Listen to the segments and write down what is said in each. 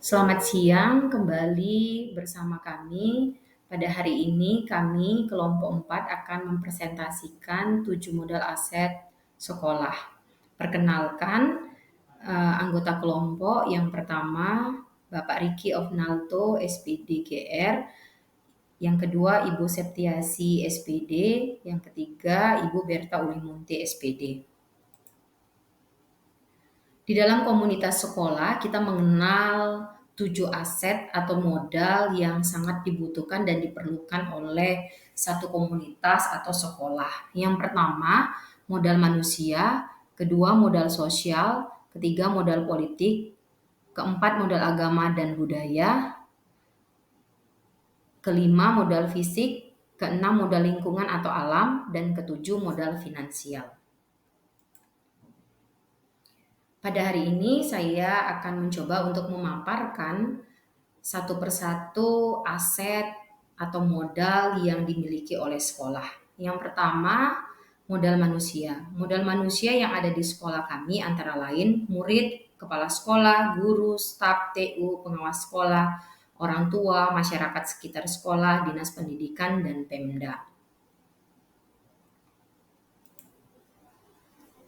Selamat siang, kembali bersama kami. Pada hari ini kami kelompok 4 akan mempresentasikan 7 modal aset sekolah. Perkenalkan anggota kelompok yang pertama Bapak Riki Ofnalto SPD GR, yang kedua Ibu Septiasi SPD, yang ketiga Ibu Berta Ulimunti SPD. Di dalam komunitas sekolah, kita mengenal 7 aset atau modal yang sangat dibutuhkan dan diperlukan oleh satu komunitas atau sekolah. Yang pertama, modal manusia, kedua modal sosial, ketiga modal politik, keempat modal agama dan budaya, kelima modal fisik, keenam modal lingkungan atau alam, dan ketujuh modal finansial. Pada hari ini saya akan mencoba untuk memaparkan satu persatu aset atau modal yang dimiliki oleh sekolah. Yang pertama, modal manusia. Modal manusia yang ada di sekolah kami antara lain murid, kepala sekolah, guru, staf TU, pengawas sekolah, orang tua, masyarakat sekitar sekolah, dinas pendidikan, dan Pemda.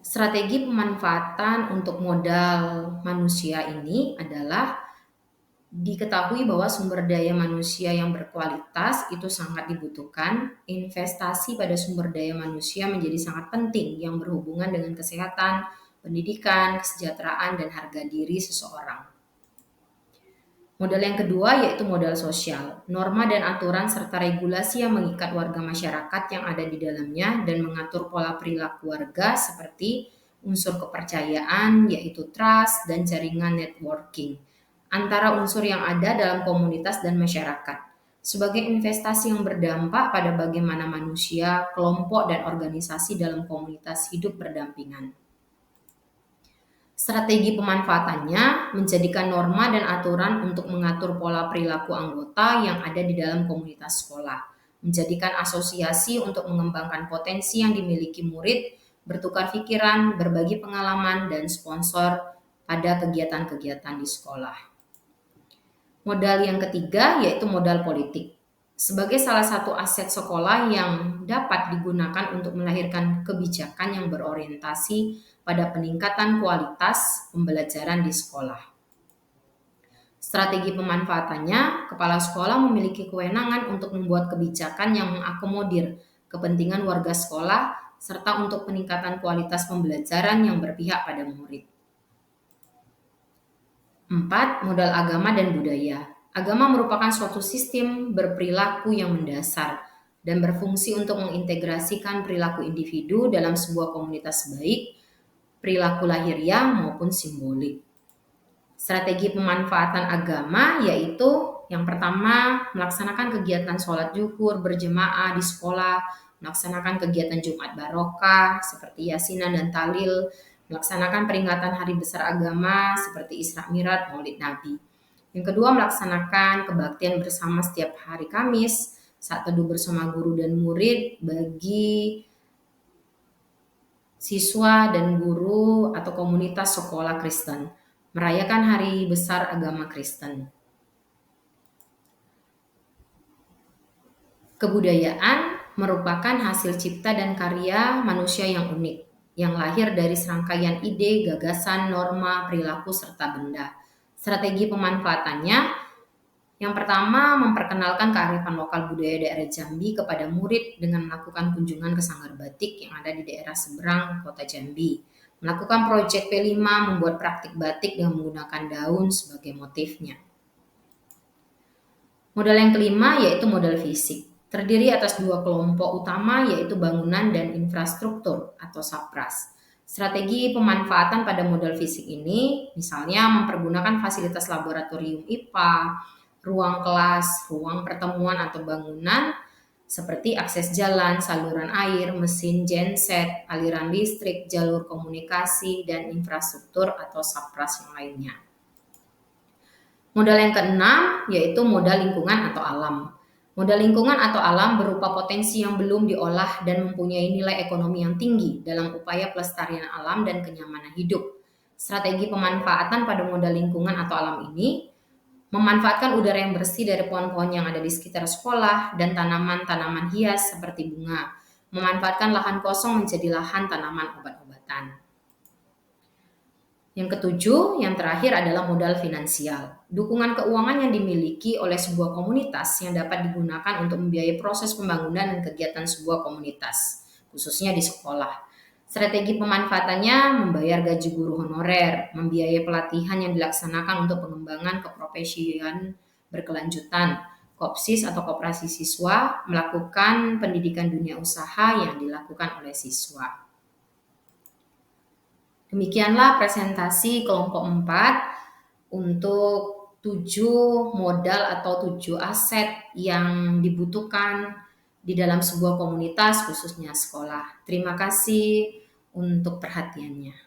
Strategi pemanfaatan untuk modal manusia ini adalah diketahui bahwa sumber daya manusia yang berkualitas itu sangat dibutuhkan. Investasi pada sumber daya manusia menjadi sangat penting yang berhubungan dengan kesehatan, pendidikan, kesejahteraan, dan harga diri seseorang. Modal yang kedua yaitu modal sosial. Norma dan aturan serta regulasi yang mengikat warga masyarakat yang ada di dalamnya dan mengatur pola perilaku warga seperti unsur kepercayaan yaitu trust dan jaringan networking antara unsur yang ada dalam komunitas dan masyarakat. Sebagai investasi yang berdampak pada bagaimana manusia, kelompok, dan organisasi dalam komunitas hidup berdampingan. Strategi pemanfaatannya menjadikan norma dan aturan untuk mengatur pola perilaku anggota yang ada di dalam komunitas sekolah, menjadikan asosiasi untuk mengembangkan potensi yang dimiliki murid, bertukar pikiran, berbagi pengalaman, dan sponsor pada kegiatan-kegiatan di sekolah. Modal yang ketiga yaitu modal politik. Sebagai salah satu aset sekolah yang dapat digunakan untuk melahirkan kebijakan yang berorientasi pada peningkatan kualitas pembelajaran di sekolah. Strategi pemanfaatannya, kepala sekolah memiliki kewenangan untuk membuat kebijakan yang mengakomodir kepentingan warga sekolah serta untuk peningkatan kualitas pembelajaran yang berpihak pada murid. 4. Modal agama dan budaya. Agama merupakan suatu sistem berperilaku yang mendasar dan berfungsi untuk mengintegrasikan perilaku individu dalam sebuah komunitas baik, perilaku lahiriah maupun simbolik. Strategi pemanfaatan agama yaitu yang pertama, melaksanakan kegiatan sholat zuhur berjemaah di sekolah, melaksanakan kegiatan Jumat Barokah seperti Yasinan dan Tahlil, melaksanakan peringatan hari besar agama seperti Isra Mi'raj, Maulid Nabi. Yang kedua, melaksanakan kebaktian bersama setiap hari Kamis, saat teduh bersama guru dan murid bagi siswa dan guru atau komunitas sekolah Kristen, merayakan hari besar agama Kristen. Kebudayaan merupakan hasil cipta dan karya manusia yang unik, yang lahir dari serangkaian ide, gagasan, norma, perilaku, serta benda. Strategi pemanfaatannya, yang pertama memperkenalkan kearifan lokal budaya daerah Jambi kepada murid dengan melakukan kunjungan ke sanggar batik yang ada di daerah seberang kota Jambi. Melakukan proyek P5 membuat praktik batik dengan menggunakan daun sebagai motifnya. Modal yang kelima yaitu modal fisik. Terdiri atas dua kelompok utama yaitu bangunan dan infrastruktur atau SAPRAS. Strategi pemanfaatan pada modal fisik ini misalnya mempergunakan fasilitas laboratorium IPA, ruang kelas, ruang pertemuan atau bangunan seperti akses jalan, saluran air, mesin genset, aliran listrik, jalur komunikasi, dan infrastruktur atau SAPRAS yang lainnya. Modal yang keenam yaitu modal lingkungan atau alam. Modal lingkungan atau alam berupa potensi yang belum diolah dan mempunyai nilai ekonomi yang tinggi dalam upaya pelestarian alam dan kenyamanan hidup. Strategi pemanfaatan pada modal lingkungan atau alam ini Memanfaatkan udara yang bersih dari pohon-pohon yang ada di sekitar sekolah dan tanaman-tanaman hias seperti bunga. Memanfaatkan lahan kosong menjadi lahan tanaman obat-obatan. Yang ketujuh, yang terakhir adalah modal finansial. Dukungan keuangan yang dimiliki oleh sebuah komunitas yang dapat digunakan untuk membiayai proses pembangunan dan kegiatan sebuah komunitas, khususnya di sekolah. Strategi pemanfaatannya membayar gaji guru honorer, membiayai pelatihan yang dilaksanakan untuk pengembangan keprofesian berkelanjutan, kopsis atau koperasi siswa, melakukan pendidikan dunia usaha yang dilakukan oleh siswa. Demikianlah presentasi kelompok 4 untuk 7 modal atau 7 aset yang dibutuhkan di dalam sebuah komunitas khususnya sekolah. Terima kasih untuk perhatiannya.